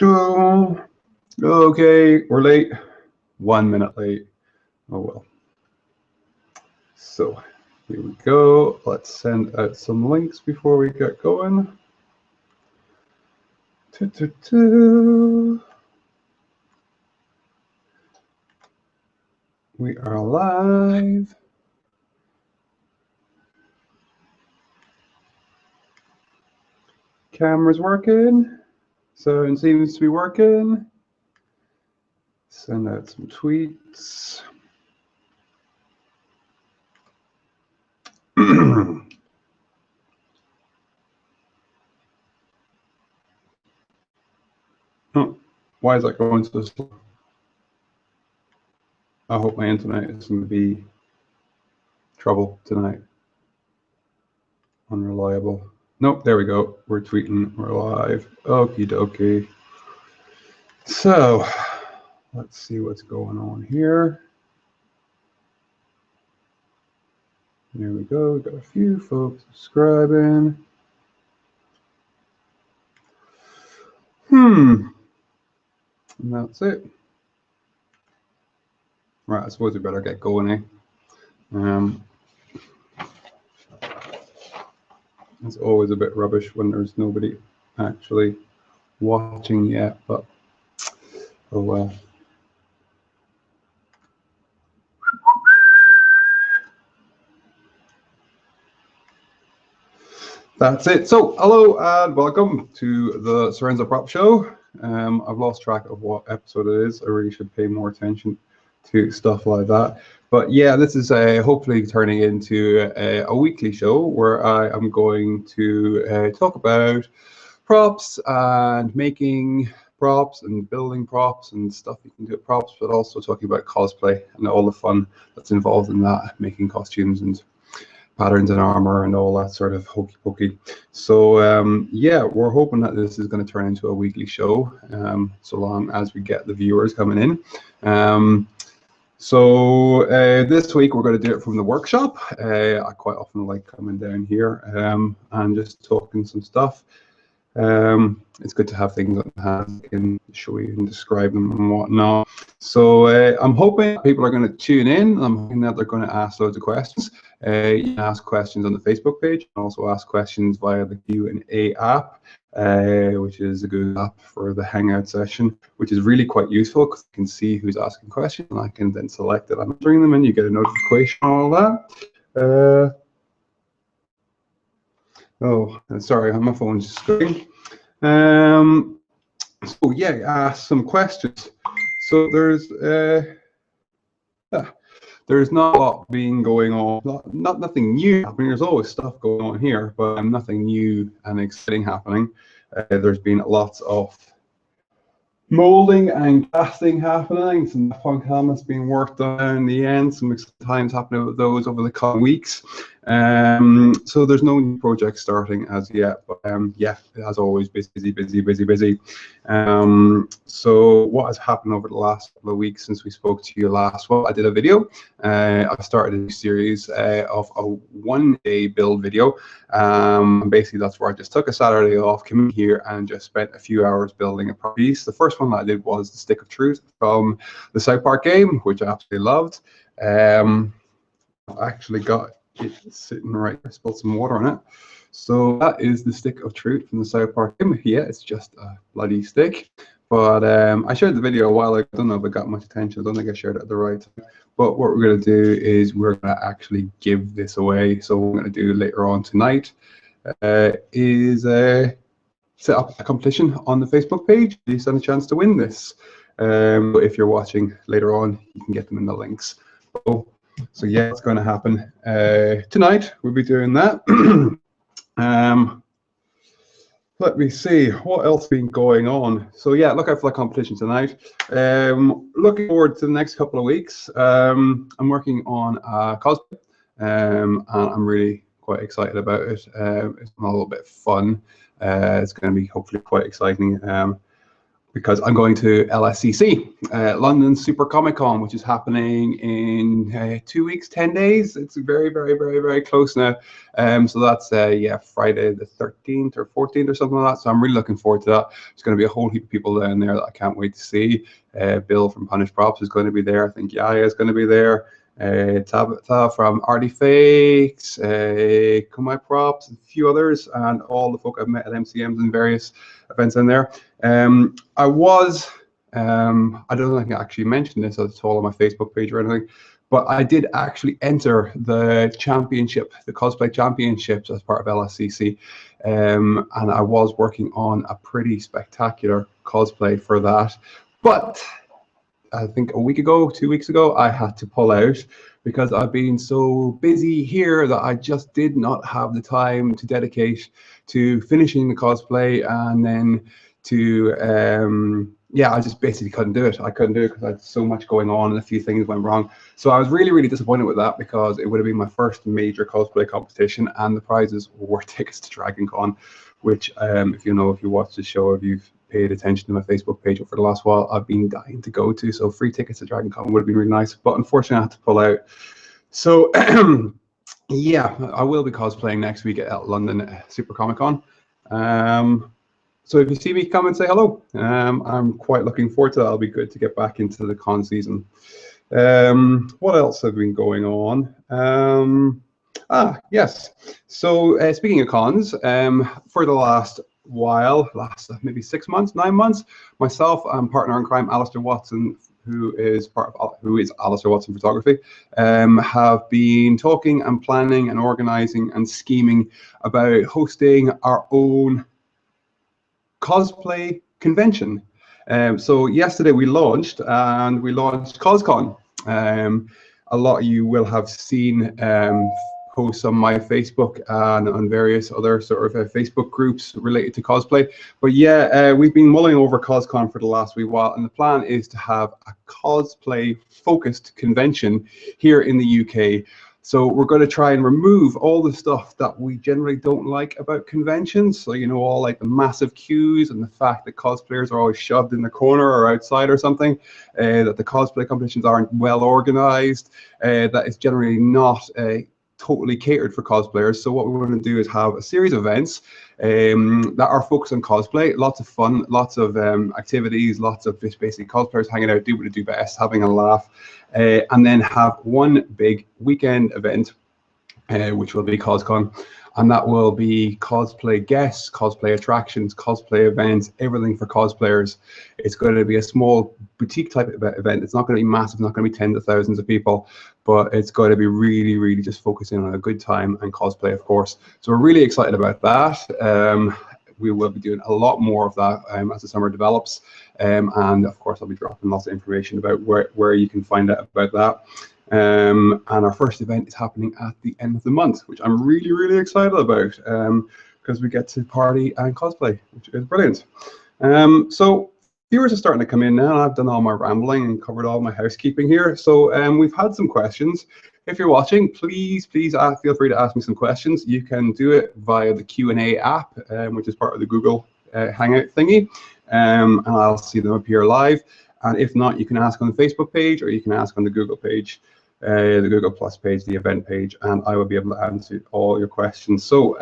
Okay, we're late. 1 minute late. Oh well. So here we go. Let's send out some links before we get going. We are live. Camera's working. Sound seems to be working. Send out some tweets. Oh, why is that going so slow? I hope my internet isn't going to be trouble tonight. Unreliable. Nope, there we go. We're tweeting, we're live. Okie dokie. So let's see what's going on here. There we go. We've got a few folks subscribing. And that's it. Right, I suppose we better get going, It's always a bit rubbish when there's nobody actually watching yet, but oh well. That's it. So hello and welcome to the Sorenzo Prop Show. I've lost track of what episode it is. I really should pay more attention to stuff like that. But yeah, this is hopefully turning into a weekly show where I am going to talk about props and making props and building props and stuff you can do with props, but also talking about cosplay and all the fun that's involved in that, making costumes and patterns and armor and all that sort of hokey pokey. So yeah, we're hoping that this is going to turn into a weekly show, so long as we get the viewers coming in. So this week we're going to do it from the workshop. I quite often like coming down here and just talking some stuff. It's good to have things on hand and show you and describe them and whatnot. So I'm hoping people are going to tune in. I'm hoping that they're going to ask loads of questions. You can ask questions on the Facebook page and also ask questions via the Q&A app, which is a good app for the Hangout session, which is really quite useful because I can see who's asking questions and I can then select it. I'm answering them and you get a notification on all that. Oh, sorry, my phone's just going. So yeah, some questions. So there's not a lot being going on, nothing new happening. There's always stuff going on here, but nothing new and exciting happening. There's been lots of molding and casting happening, some punk helmets being worked on in the end, some exciting times happening with those over the coming weeks. So there's no new project starting as yet, but yeah, as always, busy. So what has happened over the last couple of weeks since we spoke to you last? Well, I did a video. I started a new series of a one-day build video. Basically, that's where I just took a Saturday off, came in here and just spent a few hours building a piece. The first one that I did was the Stick of Truth from the South Park game, which I absolutely loved. I actually got it sitting right there. I spilled some water on it. So that is the Stick of Truth from the South Park game. Yeah, it's just a bloody stick. But I shared the video a while ago. I don't know if it got much attention. I don't think I shared it at the right time. But what we're going to do is we're going to actually give this away. So what we're going to do later on tonight is set up a competition on the Facebook page. You stand a chance to win this. If you're watching later on, you can get them in the links. So yeah, it's going to happen tonight. We'll be doing that. Let me see what else has been going on. So yeah, look out for the competition tonight. Looking forward to the next couple of weeks. I'm working on a cosplay, and I'm really quite excited about it. It's a little bit fun. It's going to be hopefully quite exciting. because I'm going to LSCC, London Super Comic Con, which is happening in 2 weeks, 10 days. It's very, very, very, very close now. So that's yeah, Friday the 13th or 14th or something like that. So I'm really looking forward to that. There's going to be a whole heap of people down there that I can't wait to see. Bill from Punish Props is going to be there. I think Yaya is going to be there. Tabitha from Arty Fakes, Come Props, a few others, and all the folk I've met at MCMs and various events in there. I don't think I actually mentioned this at all on my Facebook page or anything, but I did actually enter the championship, the cosplay championships, as part of LSCC, and I was working on a pretty spectacular cosplay for that, but I think a week ago, 2 weeks ago, I had to pull out because I've been so busy here that I just did not have the time to dedicate to finishing the cosplay, and then to yeah, I just basically couldn't do it. I couldn't do it because I had so much going on and a few things went wrong. So I was really, really disappointed with that, because it would have been my first major cosplay competition, and the prizes were tickets to Dragon Con, which if you watch the show, if you've paid attention to my Facebook page over the last while, I've been dying to go to. So free tickets to Dragon Con would have been really nice, but unfortunately I had to pull out. So yeah, I will be cosplaying next week at London Super Comic Con. So if you see me, come and say hello. I'm quite looking forward to that. It'll be good to get back into the con season. What else has been going on? Yes. So speaking of cons, for the last maybe 6 months, 9 months, myself and partner in crime Alistair Watson, who is Alistair Watson Photography, have been talking and planning and organizing and scheming about hosting our own cosplay convention. So yesterday we launched Cos-Con. A lot of you will have seen posts on my Facebook and on various other sort of Facebook groups related to cosplay. But yeah, we've been mulling over Coscon for the last wee while, and the plan is to have a cosplay focused convention here in the UK. So we're going to try and remove all the stuff that we generally don't like about conventions. So, you know, all like the massive queues and the fact that cosplayers are always shoved in the corner or outside or something, that the cosplay competitions aren't well organized, that it's generally not totally catered for cosplayers. So what we want to do is have a series of events that are focused on cosplay, lots of fun, lots of activities, lots of just basically cosplayers hanging out, do what they do best, having a laugh, and then have one big weekend event, which will be Coscon, and that will be cosplay guests, cosplay attractions, cosplay events, everything for cosplayers. It's going to be a small boutique type of event. It's not going to be massive, not going to be tens of thousands of people, but it's going to be really, really just focusing on a good time and cosplay, of course. So we're really excited about that. We will be doing a lot more of that as the summer develops, and of course I'll be dropping lots of information about where you can find out about that. And our first event is happening at the end of the month, which I'm really, really excited about, because we get to party and cosplay, which is brilliant. So viewers are starting to come in now. I've done all my rambling and covered all my housekeeping here. So we've had some questions. If you're watching, please feel free to ask me some questions. You can do it via the Q&A app, which is part of the Google Hangout thingy, and I'll see them appear live. And if not, you can ask on the Facebook page, or you can ask on the Google page, the Google Plus page, the event page, and I will be able to answer all your questions. So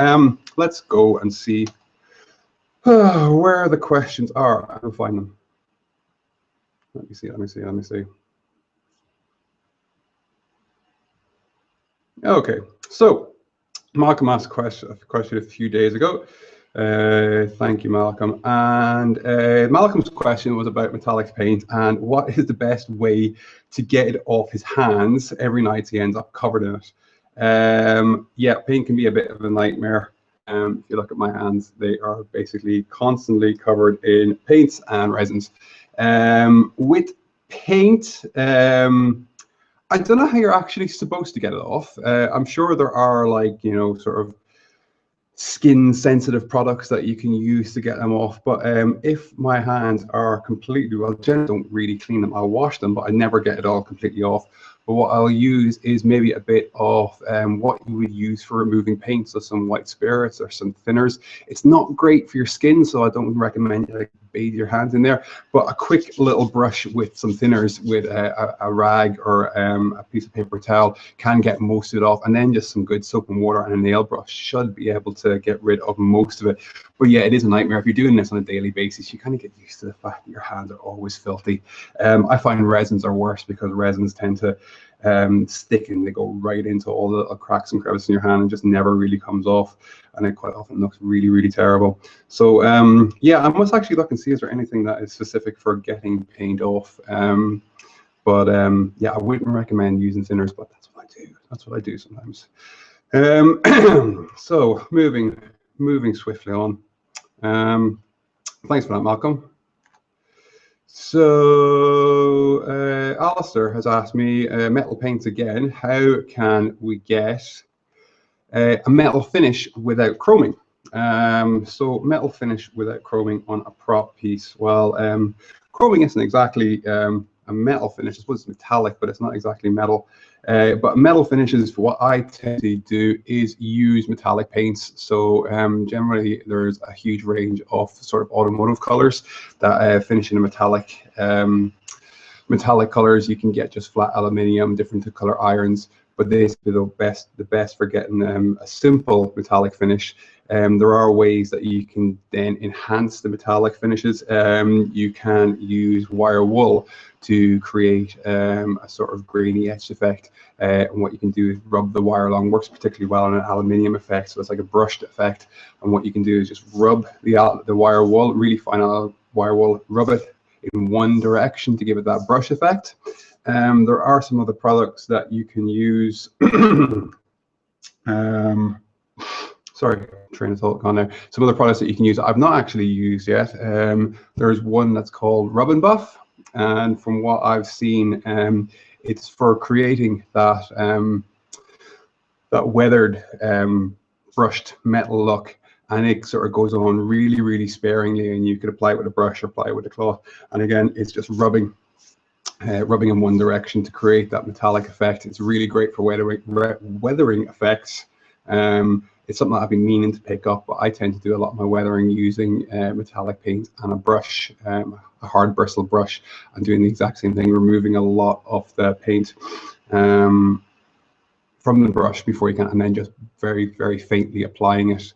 let's go and see where the questions are. I'll find them. Let me see. Okay, so Malcolm asked a question a few days ago. Thank you, Malcolm. And Malcolm's question was about metallic paint and what is the best way to get it off his hands every night he ends up covered in it. Yeah, paint can be a bit of a nightmare. If you look at my hands, they are basically constantly covered in paints and resins. With paint, I don't know how you're actually supposed to get it off. I'm sure there are, like, you know, sort of skin sensitive products that you can use to get them off, but if my hands are completely, well, generally don't really clean them. I'll wash them, but I never get it all completely off. But what I'll use is maybe a bit of what you would use for removing paint, so some white spirits or some thinners. It's not great for your skin, so I don't recommend like bathe your hands in there. But a quick little brush with some thinners with a rag or a piece of paper towel can get most of it off, and then just some good soap and water and a nail brush should be able to get rid of most of it. But yeah, it is a nightmare if you're doing this on a daily basis. You kind of get used to the fact that your hands are always filthy. I find resins are worse because resins tend to stick and they go right into all the little cracks and crevices in your hand and just never really comes off, and it quite often looks really, really terrible. So yeah, I must actually look and see is there anything that is specific for getting paint off. But yeah, I wouldn't recommend using thinners, but that's what I do. That's what I do sometimes. So moving swiftly on. Thanks for that, Malcolm. So Alistair has asked me, metal paints again, how can we get a metal finish without chroming? So metal finish without chroming on a prop piece. Well, chroming isn't exactly a metal finish. I suppose it's metallic, but it's not exactly metal. But metal finishes, what I tend to do is use metallic paints. So generally there's a huge range of sort of automotive colors that finish in a metallic colors. You can get just flat aluminium, different color irons, but these are the best for getting a simple metallic finish. There are ways that you can then enhance the metallic finishes. You can use wire wool to create a sort of grainy etched effect. And what you can do is rub the wire along. Works particularly well on an aluminium effect, so it's like a brushed effect. And what you can do is just rub the wire wool, really fine wire wool, rub it in one direction to give it that brush effect. There are some other products that you can use. Sorry, train of thought gone there. Some other products that you can use I've not actually used yet. There's one that's called Rub and Buff, and from what I've seen, it's for creating that that weathered brushed metal look, and it sort of goes on really, really sparingly, and you could apply it with a brush or apply it with a cloth. And again, it's just rubbing in one direction to create that metallic effect. It's really great for weathering effects. It's something that I've been meaning to pick up, but I tend to do a lot of my weathering using metallic paint and a brush, a hard bristle brush, and doing the exact same thing, removing a lot of the paint from the brush before you can, and then just very, very faintly applying it.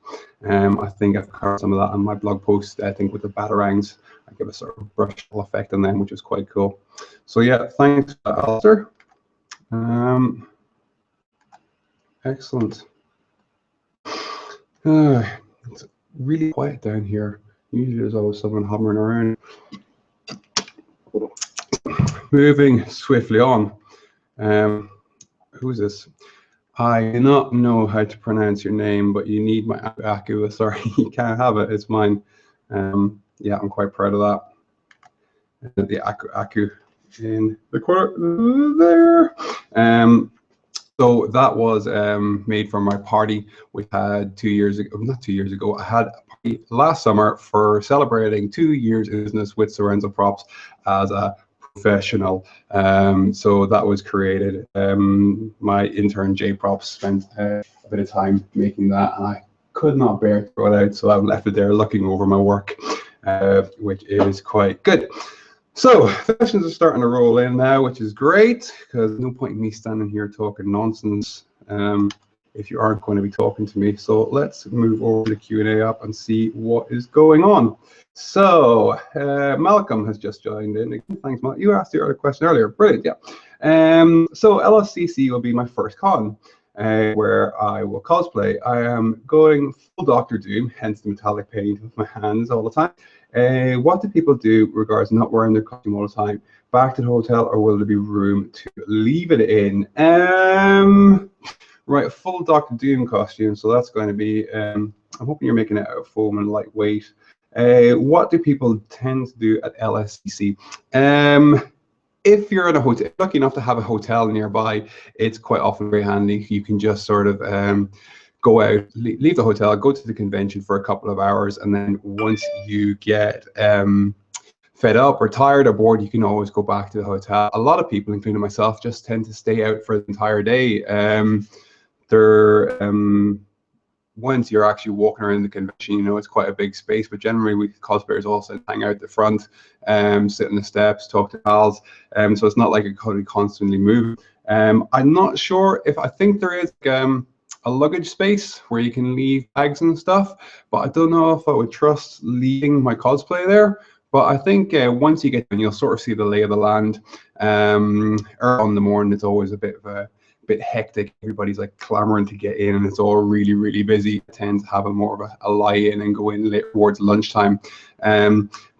I think I've covered some of that on my blog post. I think with the batarangs, I give a sort of brush effect on them, which is quite cool. So yeah, thanks, Alistair. Excellent. It's really quiet down here. Usually there's always someone hovering around. Moving swiftly on. Who is this? I do not know how to pronounce your name, but you need my Aku. Sorry, you can't have it. It's mine. Yeah, I'm quite proud of that. The Aku in the corner there. So that was made for my party we had 2 years ago. Not 2 years ago. I had a party last summer for celebrating 2 years in business with Sorenzo Props as a professional. So that was created. My intern J Props spent a bit of time making that, and I could not bear to throw it out, so I've left it there looking over my work, which is quite good. So the questions are starting to roll in now, which is great, because no point in me standing here talking nonsense if you aren't going to be talking to me. So let's move over to the Q&A app and see what is going on. So Malcolm has just joined in. Thanks, Malcolm. You asked the other question earlier. Brilliant, yeah. So LSCC will be my first con where I will cosplay. I am going full Doctor Doom, hence the metallic paint with my hands all the time. What do people do regards not wearing their costume all the time? Back to the hotel, or will there be room to leave it in? Right, a full Doctor Doom costume. So that's going to be, I'm hoping you're making it out of foam and lightweight. What do people tend to do at LSCC? If you're in a hotel, lucky enough to have a hotel nearby, it's quite often very handy. You can just sort of go out, leave the hotel, go to the convention for a couple of hours, and then once you get fed up or tired or bored, you can always go back to the hotel. A lot of people, including myself, just tend to stay out for the entire day. once you're actually walking around the convention, you know, it's quite a big space, but generally we cosplayers also hang out at the front, sit on the steps, talk to pals, so it's not like you're constantly moving. I'm not sure if, I think there is a luggage space where you can leave bags and stuff, but I don't know if I would trust leaving my cosplay there. But I think once you get in, you'll sort of see the lay of the land. Early on in the morning, it's always a bit of a bit hectic. Everybody's like clamoring to get in, and it's all really, really busy. I tend to have a more of a lie-in and go in late towards lunchtime.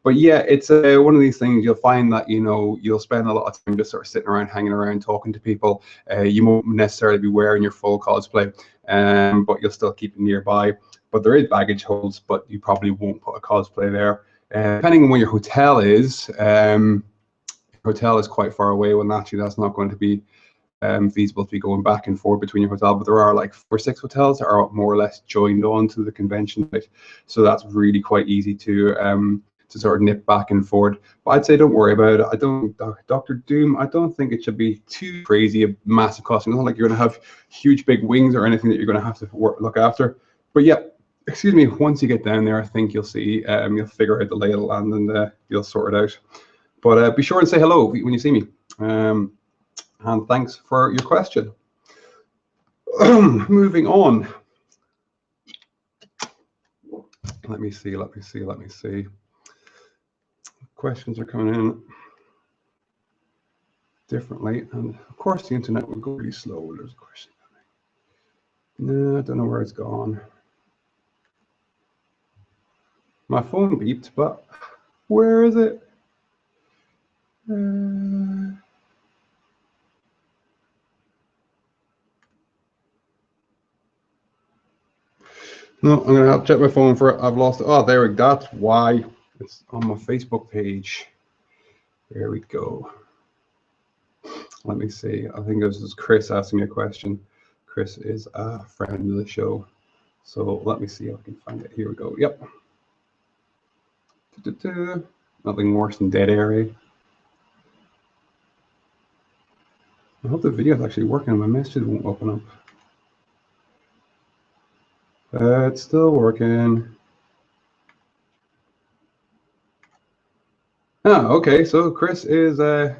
But yeah, it's one of these things. You'll find that, you know, you'll spend a lot of time just sort of sitting around, hanging around, talking to people. You won't necessarily be wearing your full cosplay, but you'll still keep it nearby. But there is baggage holds, but you probably won't put a cosplay there. Depending on where your hotel is quite far away. Well, naturally, that's not going to be feasible to be going back and forth between your hotel, but there are like 4 or 6 hotels that are more or less joined on to the convention site, so that's really quite easy to sort of nip back and forth. But I'd say don't worry about it. I don't, Dr. Doom, I don't think it should be too crazy a massive costume. It's not like you're going to have huge big wings or anything that you're going to have to look after. But yeah, excuse me, once you get down there, I think you'll see, you'll figure out the lay of the land, and you'll sort it out. But be sure and say hello when you see me. And thanks for your question. Moving on. Let me see. Questions are coming in differently, and of course the internet will go really slow. There's a question coming. No, I don't know where it's gone. My phone beeped, but where is it? No, I'm gonna have to check my phone for it. I've lost it. Oh, there we go. That's why. It's on my Facebook page. There we go. Let me see. I think this is Chris asking me a question. Chris is a friend of the show. So let me see if I can find it. Here we go. Yep. Nothing worse than dead area. I hope the video is actually working. My messages won't open up. It's still working. Oh, okay. So Chris said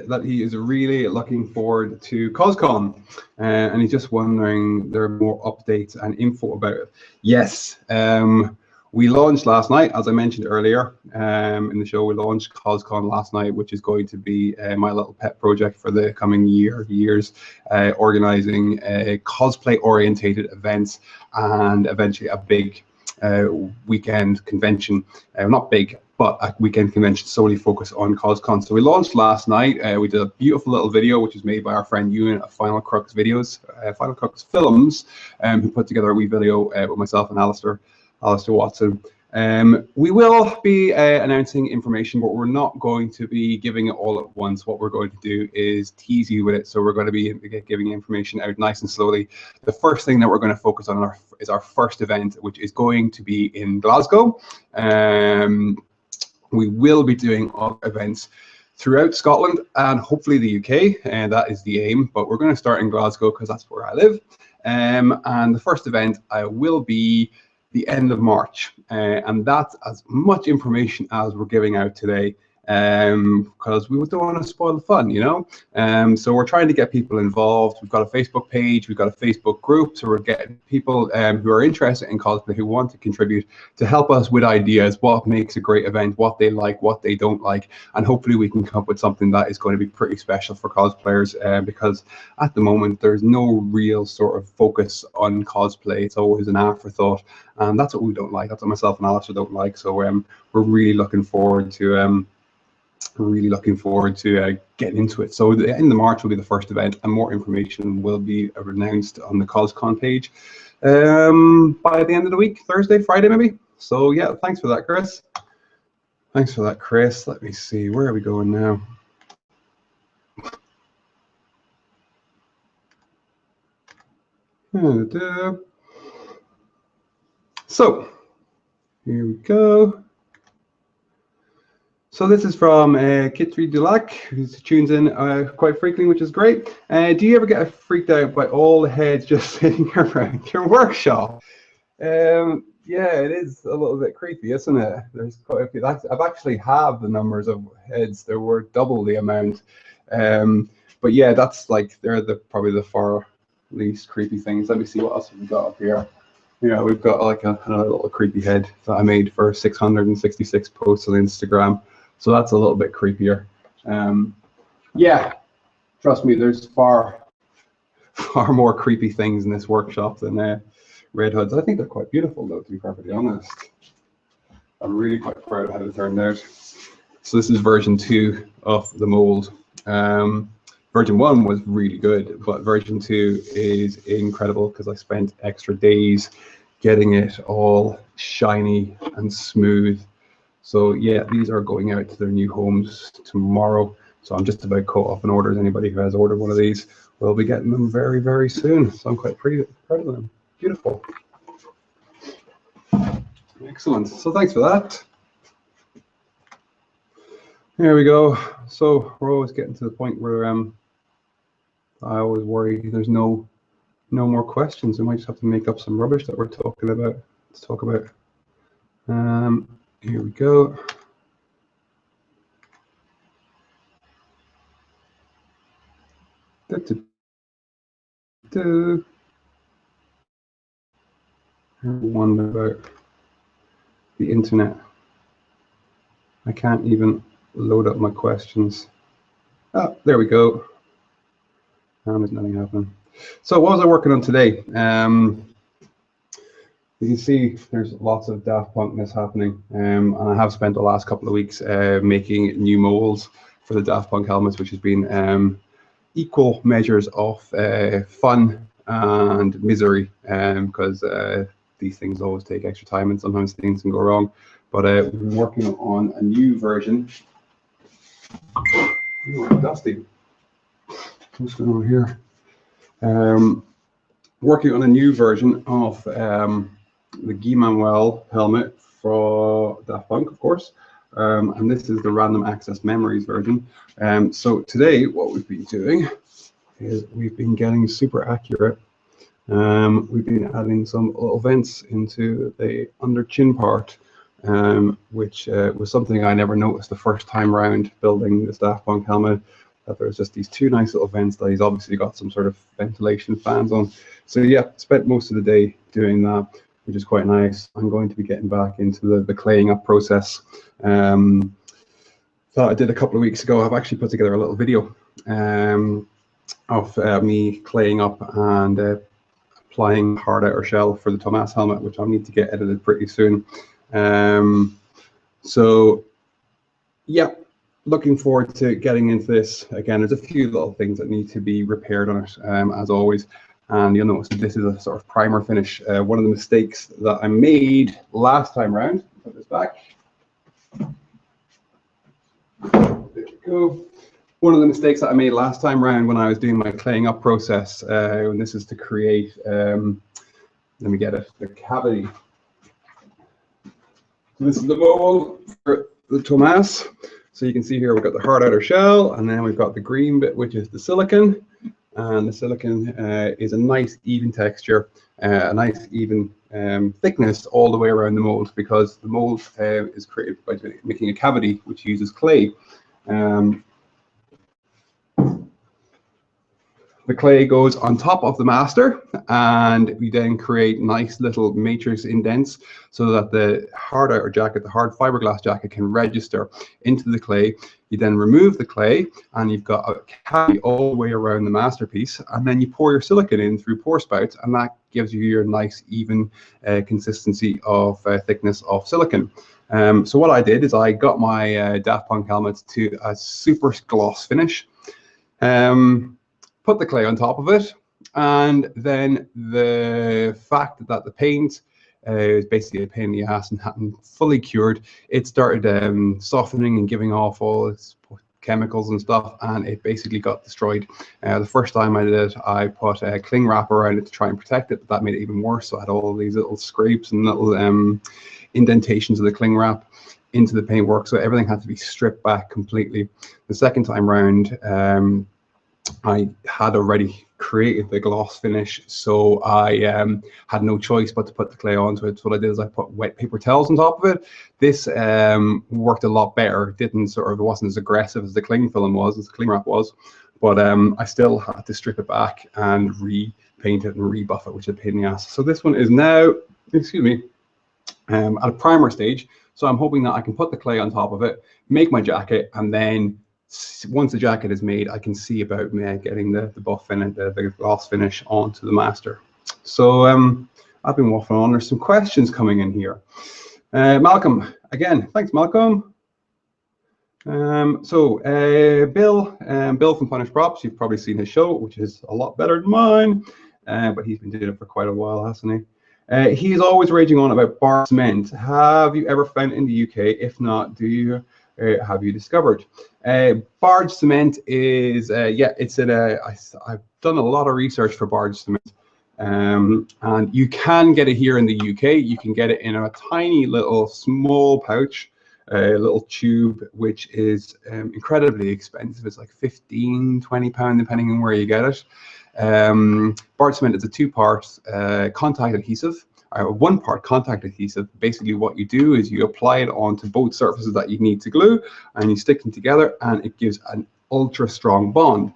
that he is really looking forward to Coscon, and he's just wondering there are more updates and info about it. Yes, we launched last night, as I mentioned earlier in the show. We launched Coscon last night, which is going to be my little pet project for the coming years, organizing cosplay-orientated events and eventually a big weekend convention. Not big, but a weekend convention solely focused on Coscon. So we launched last night. We did a beautiful little video, which was made by our friend Ewan at Final Crux Videos, Final Crux Films, who put together a wee video with myself and Alistair Watson. We will be announcing information, but we're not going to be giving it all at once. What we're going to do is tease you with it. So we're going to be giving information out nice and slowly. The first thing that we're going to focus on is our first event, which is going to be in Glasgow. We will be doing other events throughout Scotland and hopefully the UK, and that is the aim. But we're going to start in Glasgow because that's where I live. And the first event will be the end of March, and that's as much information as we're giving out today, because we don't want to spoil the fun, you know. So we're trying to get people involved. We've got a Facebook page, we've got a Facebook group, so we're getting people who are interested in cosplay, who want to contribute, to help us with ideas, what makes a great event, what they like, what they don't like, and hopefully we can come up with something that is going to be pretty special for cosplayers, because at the moment there's no real sort of focus on cosplay. It's always an afterthought, and that's what we don't like. That's what myself and Alistair don't like. So we're really looking forward to getting into it. So the end of March will be the first event, and more information will be announced on the Coscon page by the end of the week, Thursday, Friday maybe. So yeah, thanks for that, Chris. Thanks for that, Chris. Let me see, where are we going now? So here we go. So this is from Kitri Dulac, who tunes in quite frequently, which is great. Do you ever get freaked out by all the heads just sitting around your workshop? Yeah, it is a little bit creepy, isn't it? There's quite a few. I've actually have the numbers of heads. There were double the amount. But yeah, that's like they're probably the far least creepy things. Let me see what else we've got up here. Yeah, we've got like another little creepy head that I made for 666 posts on Instagram. So that's a little bit creepier. Yeah, trust me, there's far more creepy things in this workshop than red hoods. I think they're quite beautiful though, to be perfectly honest. I'm really quite proud of how they turned out. So this is version 2 of the mold. Version 1 was really good, but version 2 is incredible because I spent extra days getting it all shiny and smooth. So yeah, these are going out to their new homes tomorrow. So I'm just about caught up on orders. Anybody who has ordered one of these will be getting them very, very soon. So I'm quite proud of them. Beautiful. Excellent. So thanks for that. There we go. So we're always getting to the point where I always worry there's no more questions. We might just have to make up some rubbish that we're talking about. Let's talk about. Here we go. One about the internet. I can't even load up my questions. Oh, there we go. There's nothing happening. So what was I working on today? You can see there's lots of Daft Punkness happening, and I have spent the last couple of weeks making new molds for the Daft Punk helmets, which has been equal measures of fun and misery, because these things always take extra time and sometimes things can go wrong. But we've been working on a new version. Ooh, dusty. What's going on here? Working on a new version of the Guy Manuel helmet for Daft Punk, of course. And this is the Random Access Memories version. So today, what we've been doing is we've been getting super accurate. We've been adding some little vents into the under chin part, which was something I never noticed the first time around building this Daft Punk helmet, that there's just these two nice little vents that he's obviously got some sort of ventilation fans on. So yeah, spent most of the day doing that, which is quite nice. I'm going to be getting back into the claying up process that I did a couple of weeks ago. I've actually put together a little video of me claying up and applying hard outer shell for the Thomas helmet, which I'll need to get edited pretty soon. So yeah, looking forward to getting into this. Again, there's a few little things that need to be repaired on it, as always. And you'll notice that this is a sort of primer finish. One of the mistakes that I made last time around, put this back. There we go. One of the mistakes that I made last time around when I was doing my claying up process, and this is to create, let me get it, the cavity. So this is the mold for the Thomas. So you can see here we've got the hard outer shell, and then we've got the green bit, which is the silicon. And the silicon is a nice even texture, a nice even thickness all the way around the mold, because the mold is created by making a cavity which uses clay. The clay goes on top of the master, and we then create nice little matrix indents so that the hard outer jacket, the hard fiberglass jacket, can register into the clay. You then remove the clay, and you've got a cavity all the way around the masterpiece, and then you pour your silicon in through pour spouts, and that gives you your nice even consistency of thickness of silicon. So what I did is I got my Daft Punk helmets to a super gloss finish. Put the clay on top of it, and then the fact that the paint is basically a pain in the ass and hadn't fully cured, it started softening and giving off all its chemicals and stuff, and it basically got destroyed. The first time I did it, I put a cling wrap around it to try and protect it, but that made it even worse. So I had all these little scrapes and little indentations of the cling wrap. into the paintwork, so everything had to be stripped back completely. The second time round, I had already created the gloss finish, so I had no choice but to put the clay onto it. So what I did is I put wet paper towels on top of it. This worked a lot better. It wasn't as aggressive as the cling film was, as the cling wrap was, but I still had to strip it back and repaint it and rebuff it, which is a pain in the ass. So this one is now, excuse me, at a primer stage. So I'm hoping that I can put the clay on top of it, make my jacket, and then once the jacket is made, I can see about getting the buff finish, the gloss finish onto the master. So I've been waffling on. There's some questions coming in here. Malcolm, again, thanks, Malcolm. Bill from Punish Props, you've probably seen his show, which is a lot better than mine, but he's been doing it for quite a while, hasn't he? He's always raging on about Barge Cement. Have you ever found it in the UK? If not, do you? Have you discovered? Barge Cement is, it's I've done a lot of research for Barge Cement, and you can get it here in the UK. You can get it in a tiny little small pouch, a little tube, which is incredibly expensive. It's like 15–20 pounds depending on where you get it. Barge Cement is a two-part contact adhesive. One-part contact adhesive. Basically what you do is you apply it onto both surfaces that you need to glue, and you stick them together, and it gives an ultra strong bond.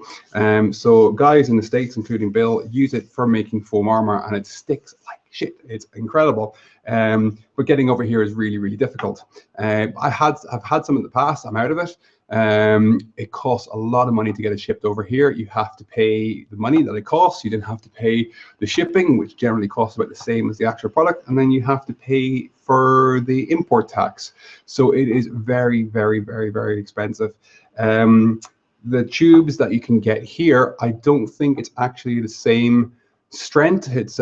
So guys in the States, including Bill, use it for making foam armor, and it sticks like shit. It's incredible. But getting over here is really, really difficult. I've had some in the past. I'm out of it. It costs a lot of money to get it shipped over here. You have to pay the money that it costs. You then have to pay the shipping, which generally costs about the same as the actual product, and then you have to pay for the import tax. So it is very, very, very, very expensive. The tubes that you can get here, I don't think it's actually the same strength. It's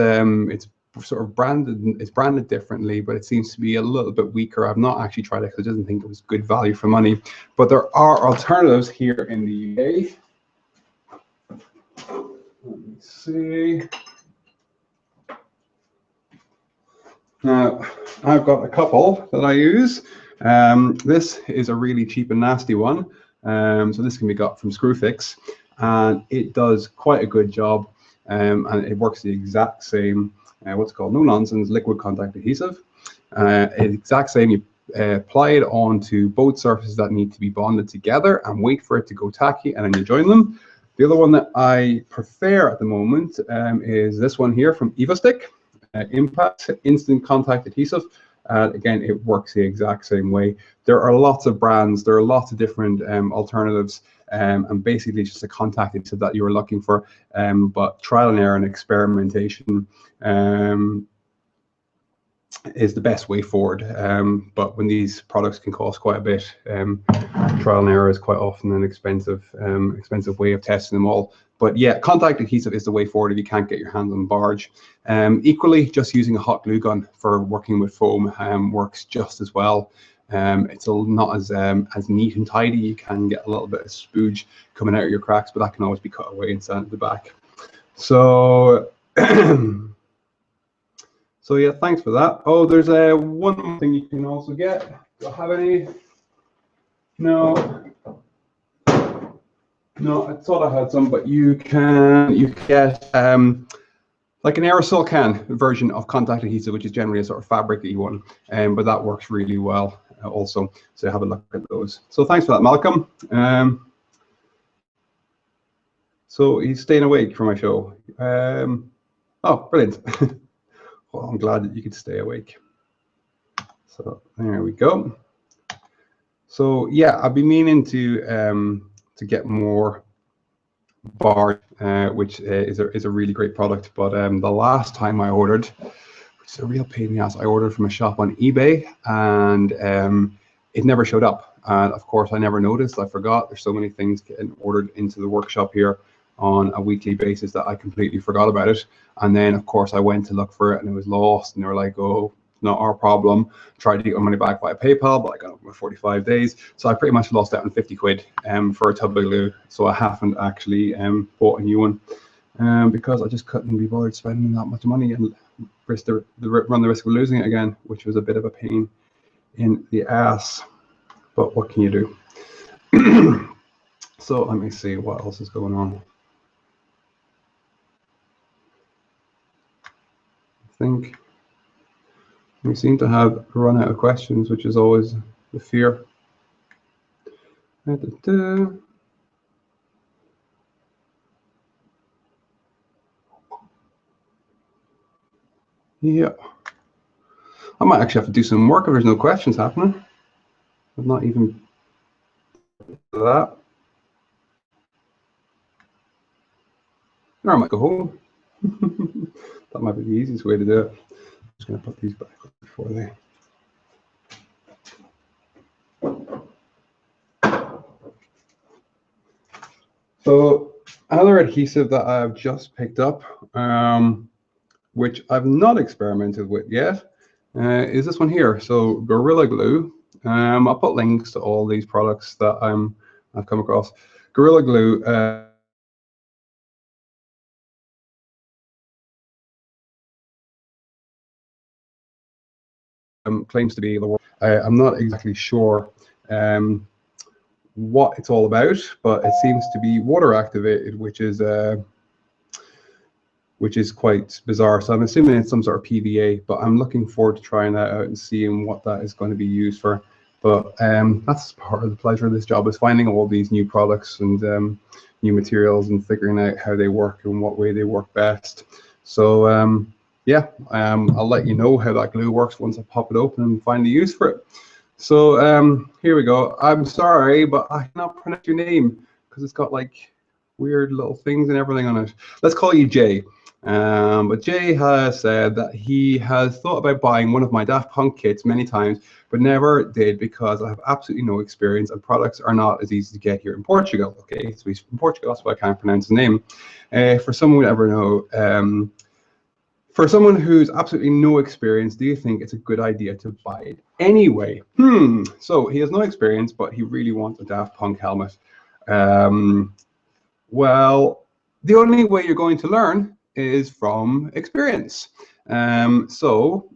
sort of branded differently, but it seems to be a little bit weaker. I've not actually tried it because I didn't think it was good value for money, but there are alternatives here in the UK. Let me see. Now I've got a couple that I use. This is a really cheap and nasty one, so this can be got from Screwfix, and it does quite a good job, and it works the exact same what's called no nonsense liquid contact adhesive. Exact same. You apply it onto both surfaces that need to be bonded together and wait for it to go tacky, and then you join them. The other one that I prefer at the moment is this one here from Evo-Stick Impact instant contact adhesive. Again, it works the exact same way. There are lots of brands, there are lots of different alternatives, and basically it's just a contact adhesive that you were looking for, but trial and error and experimentation is the best way forward. But when these products can cost quite a bit, trial and error is quite often an expensive way of testing them all. But yeah, contact adhesive is the way forward if you can't get your hands on Barge. Equally, just using a hot glue gun for working with foam works just as well. It's not as neat and tidy. You can get a little bit of spooge coming out of your cracks, but that can always be cut away and sent at the back. So so yeah, thanks for that. Oh, there's one more thing you can also get. Do I have any? No, I thought I had some, but you get like an aerosol can version of contact adhesive, which is generally a sort of fabric-y one, but that works really well also. So have a look at those. So thanks for that, Malcolm. So he's staying awake for my show. Oh, brilliant. Well, I'm glad that you could stay awake. So there we go. So yeah, I've been meaning to get more Barge, which is a really great product. But the last time I ordered, which is a real pain in the ass, I ordered from a shop on eBay, and it never showed up. And of course, I never noticed. I forgot. There's so many things getting ordered into the workshop here on a weekly basis that I completely forgot about it. And then of course I went to look for it and it was lost, and they were like, oh, not our problem. Tried to get my money back via PayPal, but I got it for 45 days. So I pretty much lost out on 50 quid for a tub of glue. So I haven't actually bought a new one because I just couldn't be bothered spending that much money and run the risk of losing it again, which was a bit of a pain in the ass, but what can you do? So let me see what else is going on. I think we seem to have run out of questions, which is always the fear. Yeah, I might actually have to do some work if there's no questions happening. I'm not even that. Or I might go home. That might be the easiest way to do it. I'm just going to put these back before they. So another adhesive that I've just picked up, which I've not experimented with yet, is this one here. So Gorilla Glue. I'll put links to all these products that I've come across. Gorilla Glue. Claims to be the world. I'm not exactly sure what it's all about, but it seems to be water activated, which is quite bizarre. So I'm assuming it's some sort of PVA, but I'm looking forward to trying that out and seeing what that is going to be used for. But that's part of the pleasure of this job, is finding all these new products and new materials and figuring out how they work and what way they work best. So yeah, I'll let you know how that glue works once I pop it open and find the use for it. So here we go. I'm sorry, but I cannot pronounce your name because it's got like weird little things and everything on it. Let's call you Jay. But Jay has said that he has thought about buying one of my Daft Punk kits many times, but never did because I have absolutely no experience and products are not as easy to get here in Portugal. Okay, so he's from Portugal, that's why I can't pronounce his name. For someone who ever know, for someone who's absolutely no experience, do you think it's a good idea to buy it anyway? So he has no experience, but he really wants a Daft Punk helmet. Well, the only way you're going to learn is from experience. So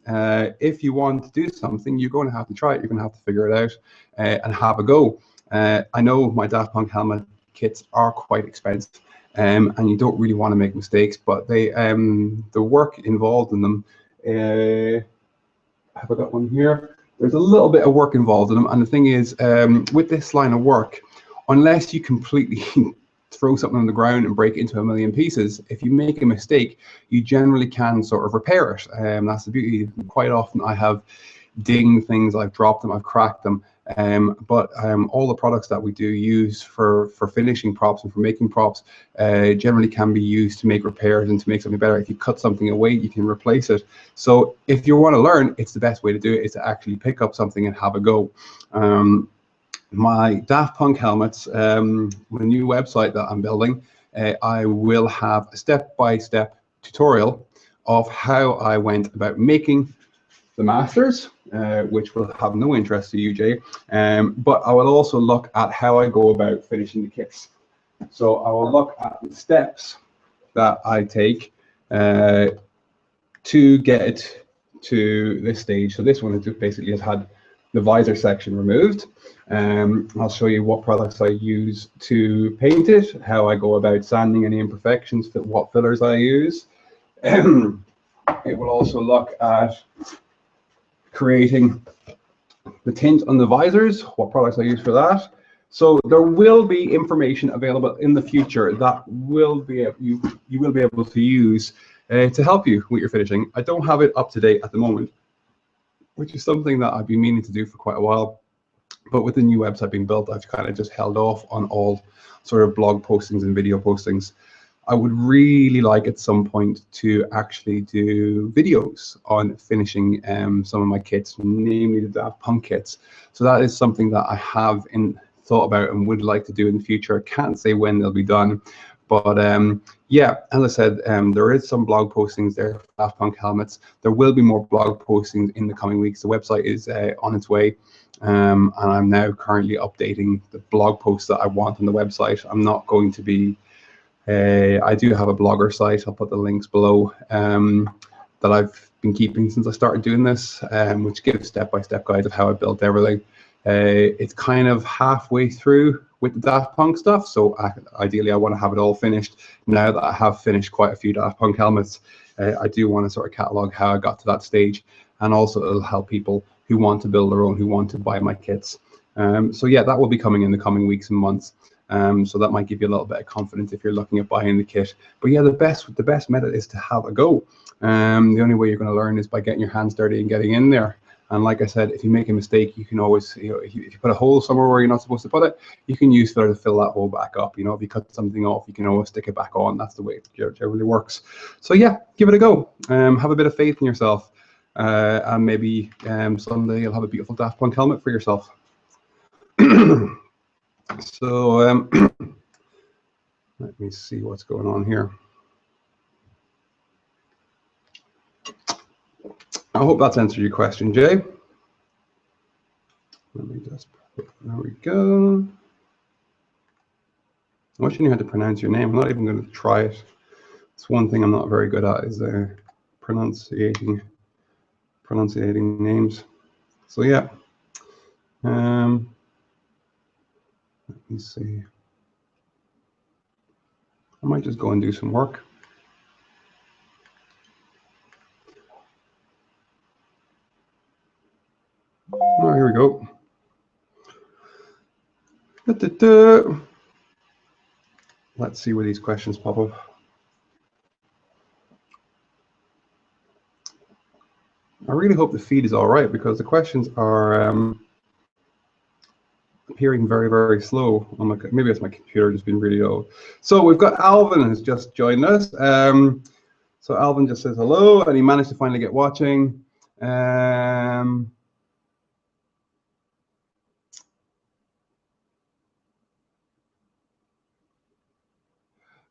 if you want to do something, you're going to have to try it. You're going to have to figure it out and have a go. I know my Daft Punk helmet kits are quite expensive. And you don't really want to make mistakes, but they the work involved in them. Have I got one here? There's a little bit of work involved in them, and the thing is, with this line of work, unless you completely throw something on the ground and break it into a million pieces, if you make a mistake, you generally can sort of repair it. That's the beauty. Quite often, I have dinged things, I've dropped them, I've cracked them. But all the products that we do use for finishing props and for making props generally can be used to make repairs and to make something better. If you cut something away, you can replace it. So if you want to learn, it's the best way to do it is to actually pick up something and have a go. My Daft Punk helmets, my new website that I'm building, I will have a step-by-step tutorial of how I went about making the masters, which will have no interest to you, Jay, but I will also look at how I go about finishing the kits. So I will look at the steps that I take to get it to this stage. So this one basically has had the visor section removed. I'll show you what products I use to paint it, how I go about sanding any imperfections, what fillers I use. It will also look at creating the tint on the visors, what products I use for that. So there will be information available in the future that will be you will be able to use to help you with your finishing. I don't have it up to date at the moment, which is something that I've been meaning to do for quite a while. But with the new website being built, I've kind of just held off on all sort of blog postings and video postings. I would really like at some point to actually do videos on finishing some of my kits, namely the Daft Punk kits. So that is something that I have thought about and would like to do in the future. I can't say when they'll be done, but yeah, as I said, there is some blog postings there for Daft Punk helmets. There will be more blog postings in the coming weeks. The website is on its way. And I'm now currently updating the blog posts that I want on the website. I'm not going to be I do have a blogger site. I'll put the links below that I've been keeping since I started doing this, which gives step-by-step guides of how I built everything. It's kind of halfway through with the Daft Punk stuff, so ideally I want to have it all finished. Now that I have finished quite a few Daft Punk helmets, I do want to sort of catalog how I got to that stage, and also it'll help people who want to build their own, who want to buy my kits. So yeah, that will be coming in the coming weeks and months. So that might give you a little bit of confidence if you're looking at buying the kit. But yeah, the best method is to have a go. The only way you're going to learn is by getting your hands dirty and getting in there. And like I said, if you make a mistake, you can always, if you put a hole somewhere where you're not supposed to put it, you can use filler to fill that hole back up. If you cut something off, you can always stick it back on. That's the way it generally works. So yeah, give it a go. Have a bit of faith in yourself, and maybe someday you'll have a beautiful Daft Punk helmet for yourself. So let me see what's going on here. I hope that's answered your question, Jay. Let me just, there we go. I wish I knew how to pronounce your name. I'm not even going to try it. It's one thing I'm not very good at, is pronunciating names. So yeah. Let me see. I might just go and do some work. Oh, here we go. Let's see where these questions pop up. I really hope the feed is all right, because the questions are appearing very, very slow. Maybe it's my computer just been really old. So we've got Alvin has just joined us. So Alvin just says hello, and he managed to finally get watching.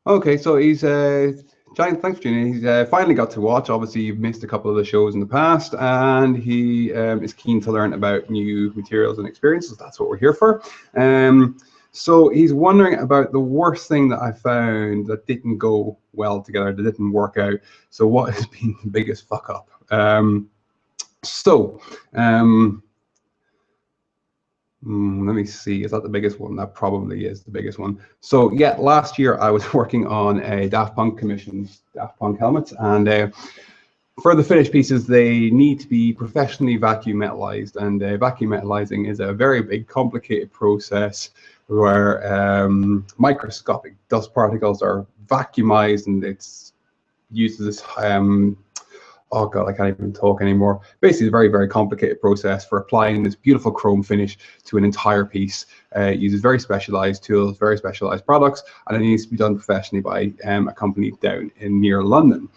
Okay, so he's Giant, thanks for tuning in. He's finally got to watch. Obviously, you've missed a couple of the shows in the past, and he is keen to learn about new materials and experiences. That's what we're here for. So he's wondering about the worst thing that I found that didn't go well together, that didn't work out. So what has been the biggest fuck up? Let me see, is that the biggest one? That probably is the biggest one. So yeah, last year I was working on a Daft Punk commission, Daft Punk helmets, and for the finished pieces, they need to be professionally vacuum metallized, and vacuum metallizing is a very big, complicated process where microscopic dust particles are vacuumized, and it's used this oh god, I can't even talk anymore. Basically, a very, very complicated process for applying this beautiful chrome finish to an entire piece. It uses very specialized tools, very specialized products, and it needs to be done professionally by a company down in near London.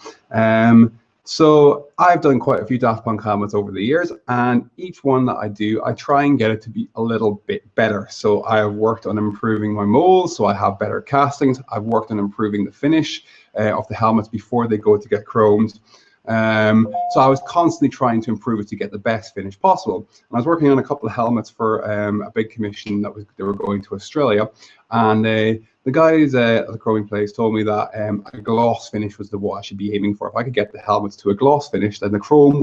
So I've done quite a few Daft Punk helmets over the years, and each one that I do, I try and get it to be a little bit better. So I have worked on improving my molds, so I have better castings. I've worked on improving the finish of the helmets before they go to get chromed. So I was constantly trying to improve it to get the best finish possible. And I was working on a couple of helmets for a big commission that they were going to Australia, and the guys at the chroming place told me that a gloss finish was what I should be aiming for. If I could get the helmets to a gloss finish, then the chrome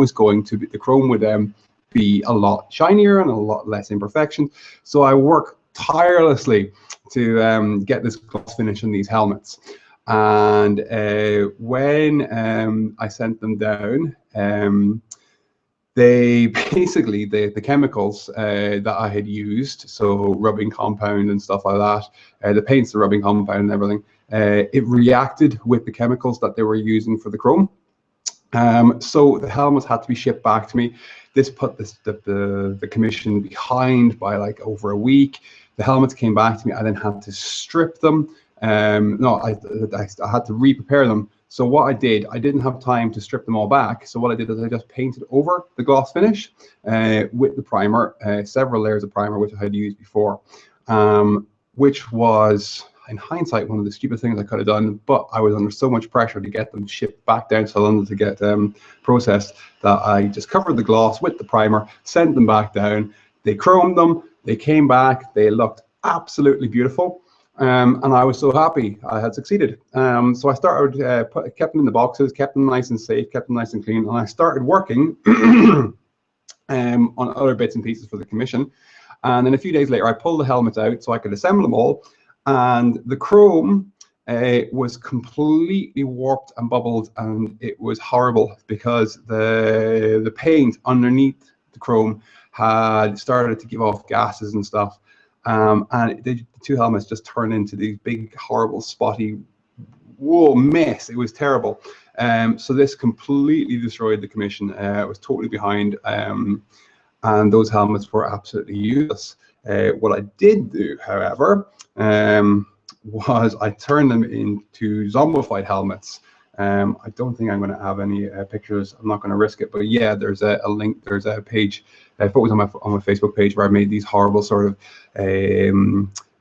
would be a lot shinier and a lot less imperfection. So I worked tirelessly to get this gloss finish on these helmets. And when I sent them down, they basically, the chemicals that I had used, so rubbing compound and stuff like that, the paints, the rubbing compound and everything, it reacted with the chemicals that they were using for the chrome. So the helmets had to be shipped back to me. This put the commission behind by like over a week. The helmets came back to me. I then had to strip them. No, I had to re-prepare them. So what I did, I didn't have time to strip them all back. So what I did is I just painted over the gloss finish with the primer, several layers of primer, which I had used before, which was, in hindsight, one of the stupid things I could have done. But I was under so much pressure to get them shipped back down to London to get processed that I just covered the gloss with the primer, sent them back down. They chromed them. They came back. They looked absolutely beautiful. And I was so happy I had succeeded. So I started, kept them in the boxes, kept them nice and safe, kept them nice and clean, and I started working on other bits and pieces for the commission. And then a few days later, I pulled the helmets out so I could assemble them all, and the chrome was completely warped and bubbled, and it was horrible because the paint underneath the chrome had started to give off gases and stuff. And the two helmets just turned into these big, horrible, spotty, whoa, mess. It was terrible. So this completely destroyed the commission. It was totally behind, and those helmets were absolutely useless. What I did do, however, was I turned them into zombified helmets. I don't think I'm going to have any pictures. I'm not going to risk it, but yeah, there's a link. There's a page, photos on my Facebook page where I made these horrible sort of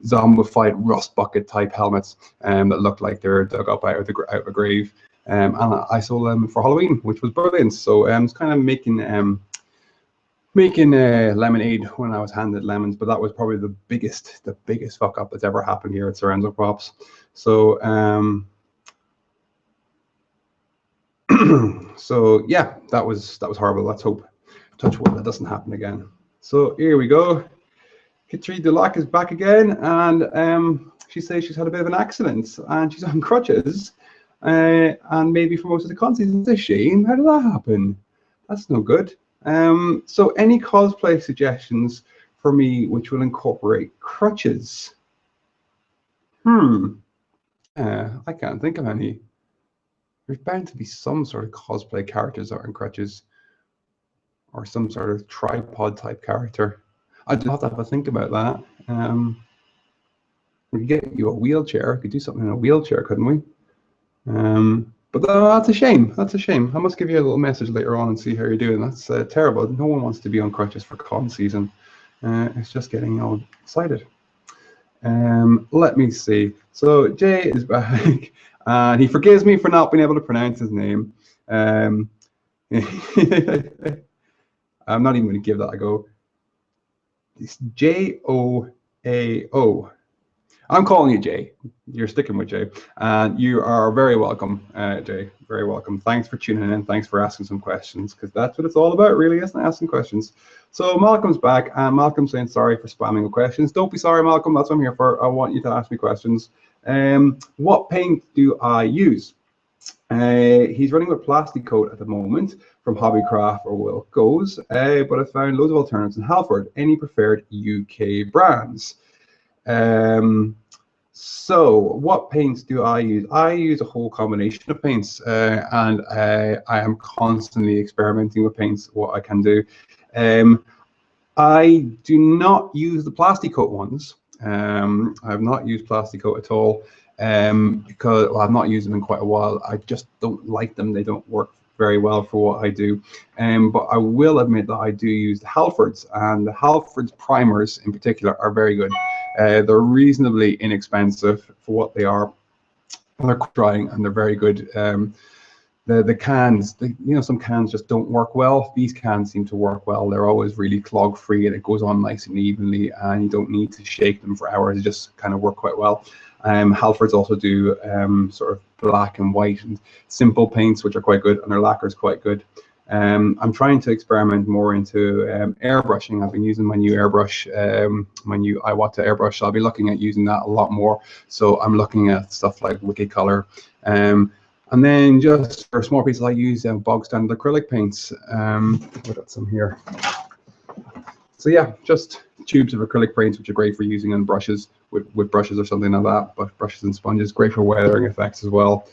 zombified rust bucket type helmets that looked like they're dug up out of a grave. And I sold them for Halloween, which was brilliant. So I was kind of making lemonade when I was handed lemons, but that was probably the biggest fuck up that's ever happened here at Sorenzo Props. So so yeah, that was horrible. Let's hope, touch wood, that doesn't happen again. So here we go. Katrina Dulac is back again, and she says she's had a bit of an accident and she's on crutches, and maybe for most of the con season. It's a shame. How did that happen? That's no good. So any cosplay suggestions for me which will incorporate crutches? I can't think of any. There's bound to be some sort of cosplay characters that are in crutches, or some sort of tripod type character. I'd have to have a think about that. We could get you a wheelchair. We could do something in a wheelchair, couldn't we? But that's a shame. That's a shame. I must give you a little message later on and see how you're doing. That's terrible. No one wants to be on crutches for con season. It's just getting all excited. Let me see. So Jay is back, and he forgives me for not being able to pronounce his name. I'm not even going to give that a go. It's J-O-A-O. I'm calling you Jay. You're sticking with Jay, and you are very welcome, Jay. Very welcome. Thanks for tuning in. Thanks for asking some questions, because that's what it's all about, really, isn't it? Asking questions. So Malcolm's back, and Malcolm's saying sorry for spamming with questions. Don't be sorry, Malcolm. That's what I'm here for. I want you to ask me questions. What paint do I use? He's running with Plastic Coat at the moment from Hobbycraft or Will Goes, but I found loads of alternatives in Halford. Any preferred UK brands? So what paints do I use? I use a whole combination of paints, and I am constantly experimenting with paints, what I can do. I do not use the Plastic Coat ones. I have not used Plastic Coat at all, because I've not used them in quite a while. I just don't like them. They don't work very well for what I do. But I will admit that I do use the Halfords, and the Halfords primers in particular are very good. They're reasonably inexpensive for what they are. They're quick drying and they're very good. The cans, some cans just don't work well. These cans seem to work well. They're always really clog free, and it goes on nice and evenly, and you don't need to shake them for hours. They just kind of work quite well. Halfords also do sort of black and white and simple paints, which are quite good, and their lacquer is quite good. I'm trying to experiment more into airbrushing. I've been using my new airbrush, my new Iwata airbrush. So I'll be looking at using that a lot more. So I'm looking at stuff like Wicked Color. And then just for small pieces, I use bog standard acrylic paints. I've got some here. So yeah, just tubes of acrylic paints, which are great for using on brushes, with brushes or something like that. But brushes and sponges, great for weathering effects as well.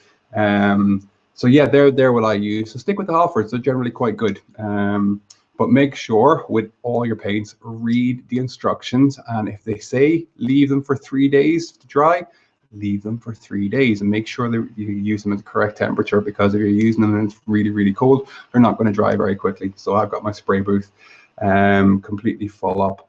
So yeah, they're what I use. So stick with the Halfords. They're generally quite good. But make sure with all your paints, read the instructions. And if they say leave them for 3 days to dry, leave them for 3 days, and make sure that you use them at the correct temperature, because if you're using them and it's really, really cold, they're not going to dry very quickly. So I've got my spray booth completely full up.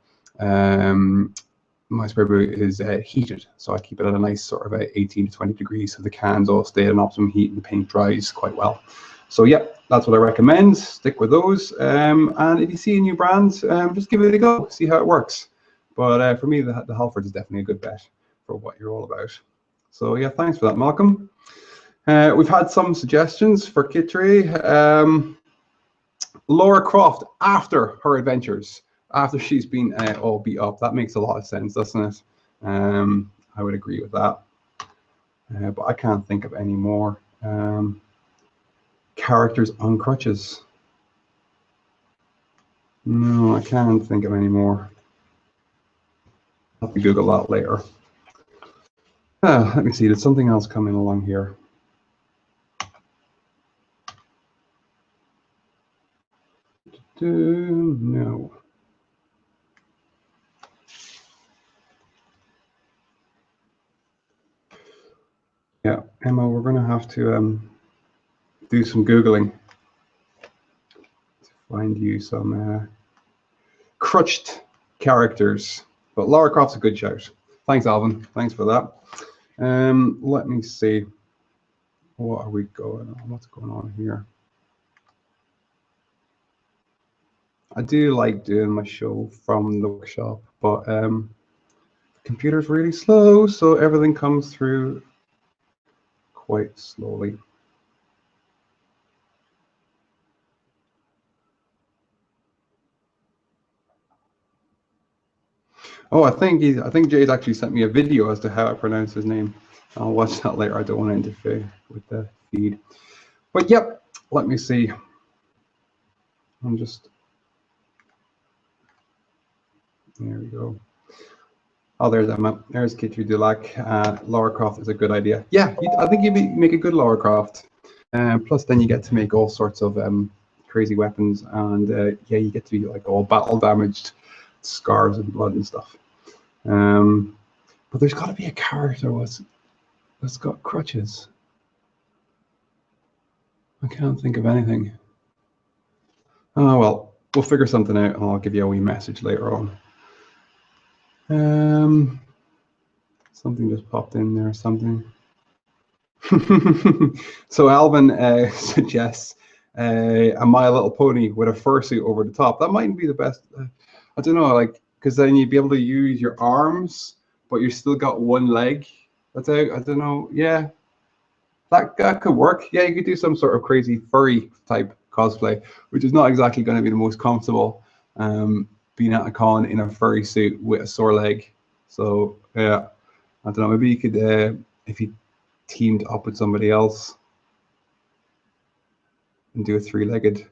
My spray booth is heated, so I keep it at a nice sort of 18 to 20 degrees, so the cans all stay at an optimum heat and the paint dries quite well. So yeah, that's what I recommend. Stick with those, and if you see a new brand, just give it a go, see how it works. But for me, the Halford is definitely a good bet. for what you're all about. So yeah, thanks for that, Malcolm. We've had some suggestions for kit tray. Laura Croft, after her adventures, after she's been all beat up. That makes a lot of sense, doesn't it? I would agree with that. But I can't think of any more characters on crutches. No, I can't think of any more. I'll have to Google that later. Let me see, there's something else coming along here. No. Yeah, Emma, we're going to have to do some Googling to find you some crutched characters. But Lara Croft's a good shout. Thanks, Alvin. Thanks for that. Let me see. What are we going on? What's going on here? I do like doing my show from the workshop, but the computer's really slow, so everything comes through quite slowly. Oh, I think Jade actually sent me a video as to how I pronounce his name. I'll watch that later. I don't want to interfere with the feed. But yep, let me see. I'm just, there we go. Oh, there's Emma. There's Kitty Dulac. Lara Croft is a good idea. Yeah, I think you'd make a good Lara Croft. Plus, then you get to make all sorts of crazy weapons, and yeah, you get to be like all battle damaged, scars and blood and stuff. But there's got to be a character that's got crutches. I can't think of anything. Oh well, we'll figure something out, and I'll give you a wee message later on. Something just popped in there. Something. So Alvin suggests a My Little Pony with a fursuit over the top. That mightn't be the best. I don't know, like, because then you'd be able to use your arms, but you still got one leg. That's out. I don't know. Yeah, that could work. Yeah, you could do some sort of crazy furry type cosplay, which is not exactly going to be the most comfortable. Being at a con in a furry suit with a sore leg. So yeah, I don't know. Maybe you could, if you teamed up with somebody else, and do a three-legged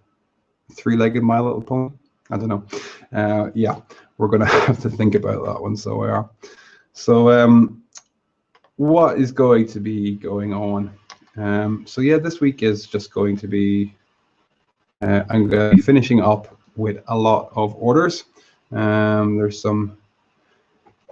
My Little Pony. I don't know. Yeah, we're gonna have to think about that one. So yeah. So what is going to be going on? So yeah, this week is just going to be. I'm going to be finishing up with a lot of orders. There's some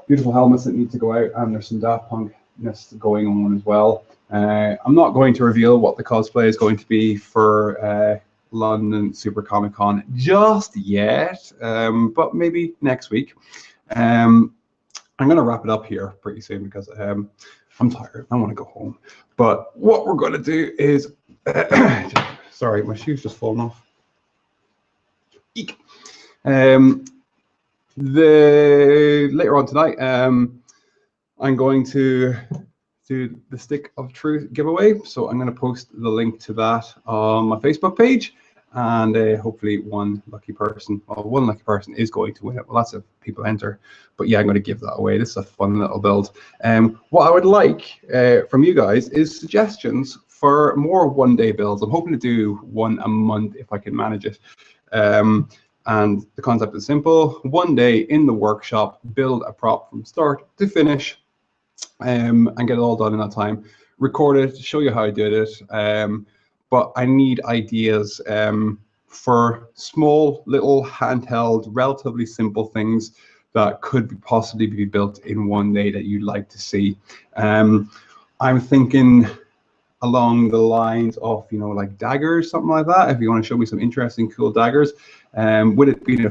beautiful helmets that need to go out, and there's some Daft Punkness going on as well. I'm not going to reveal what the cosplay is going to be for London Super Comic Con just yet, but maybe next week. I'm going to wrap it up here pretty soon because I'm tired. I want to go home. But what we're going to do is, sorry, my shoe's just fallen off. Eek. Later on tonight, I'm going to do the Stick of Truth giveaway. So I'm going to post the link to that on my Facebook page, and hopefully one lucky person is going to win it. Well, that's if people enter, but yeah, I'm going to give that away. This is a fun little build. What I would like from you guys is suggestions for more one-day builds. I'm hoping to do one a month if I can manage it. And the concept is simple: one day in the workshop, build a prop from start to finish, and get it all done in that time. Record it, show you how I did it. But I need ideas for small, little, handheld, relatively simple things that could possibly be built in one day that you'd like to see. I'm thinking along the lines of, you know, like daggers, something like that. If you want to show me some interesting, cool daggers, would it be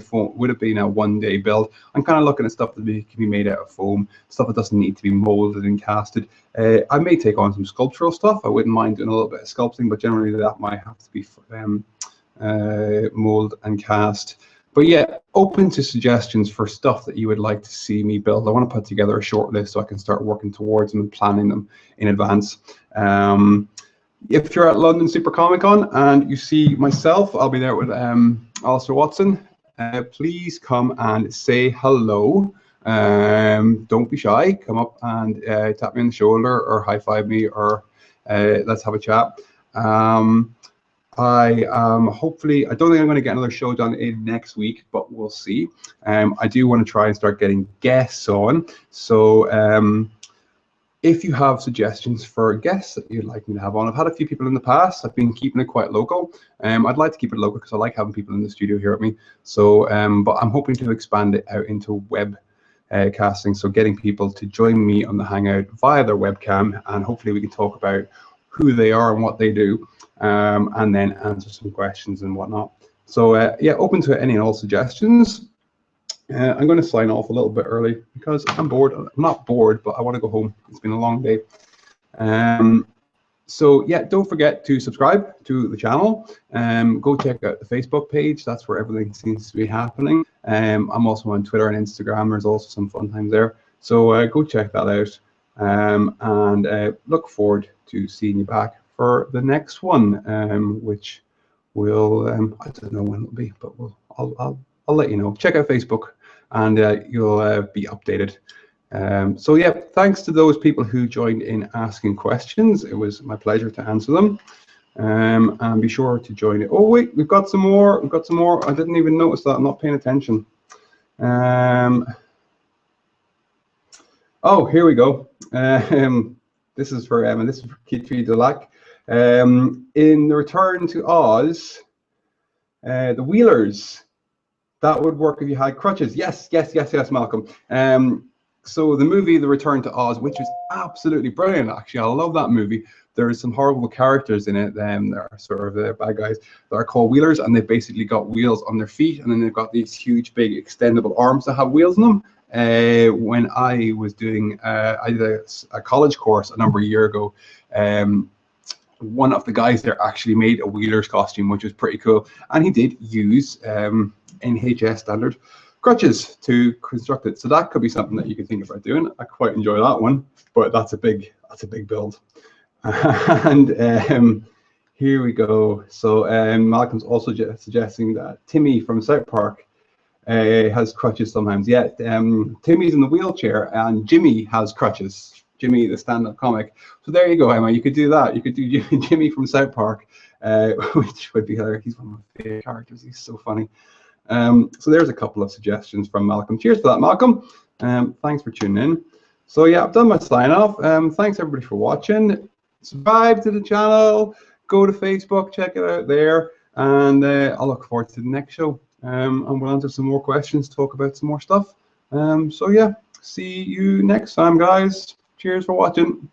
a one-day build? I'm kind of looking at stuff that can be made out of foam, stuff that doesn't need to be molded and casted. I may take on some sculptural stuff. I wouldn't mind doing a little bit of sculpting, but generally that might have to be mold and cast. But yeah, open to suggestions for stuff that you would like to see me build. I want to put together a short list so I can start working towards them and planning them in advance. If you're at London Super Comic Con and you see myself, I'll be there with Alistair Watson. Please come and say hello. Don't be shy. Come up and tap me on the shoulder or high five me, or let's have a chat. Hopefully, I don't think I'm going to get another show done in next week, but we'll see. I do want to try and start getting guests on. So if you have suggestions for guests that you'd like me to have on, I've had a few people in the past. I've been keeping it quite local. I'd like to keep it local because I like having people in the studio here with me. So, but I'm hoping to expand it out into web casting. So getting people to join me on the Hangout via their webcam, and hopefully we can talk about who they are and what they do, and then answer some questions and whatnot. So yeah, open to any and all suggestions. I'm going to sign off a little bit early because I'm bored. I'm not bored, but I want to go home. It's been a long day. So yeah, don't forget to subscribe to the channel. Go check out the Facebook page. That's where everything seems to be happening. I'm also on Twitter and Instagram. There's also some fun times there. So go check that out. And look forward to seeing you back for the next one, which will I don't know when it'll be, but I'll let you know. Check out Facebook, and you'll be updated. So yeah, thanks to those people who joined in asking questions. It was my pleasure to answer them. And be sure to join it. Oh wait, we've got some more. We've got some more. I didn't even notice that. I'm not paying attention. Oh, here we go. This is for this is for Kitri Delac. In the Return to Oz, the Wheelers, that would work if you had crutches. Yes, Malcolm. So the movie The Return to Oz, which is absolutely brilliant, actually. I love that movie. There's some horrible characters in it. There are sort of the bad guys that are called Wheelers, and they've basically got wheels on their feet, and then they've got these huge, big, extendable arms that have wheels in them. When I was doing, I did a college course a number of years ago. One of the guys there actually made a Wheelers costume, which was pretty cool, and he did use NHS standard crutches to construct it. So that could be something that you could think about doing. I quite enjoy that one, but that's a big build. And here we go. So Malcolm's also suggesting that Timmy from South Park has crutches sometimes. Yeah, Timmy's in the wheelchair and Jimmy has crutches. Jimmy, the stand-up comic. So there you go, Emma. You could do that. You could do Jimmy from South Park, which would be hilarious. He's one of my favorite characters. He's so funny. So there's a couple of suggestions from Malcolm. Cheers for that, Malcolm. Thanks for tuning in. So yeah, I've done my sign-off. Thanks everybody for watching. Subscribe to the channel. Go to Facebook. Check it out there. And I'll look forward to the next show. And we'll answer some more questions, talk about some more stuff. So yeah, see you next time, guys. Cheers for watching.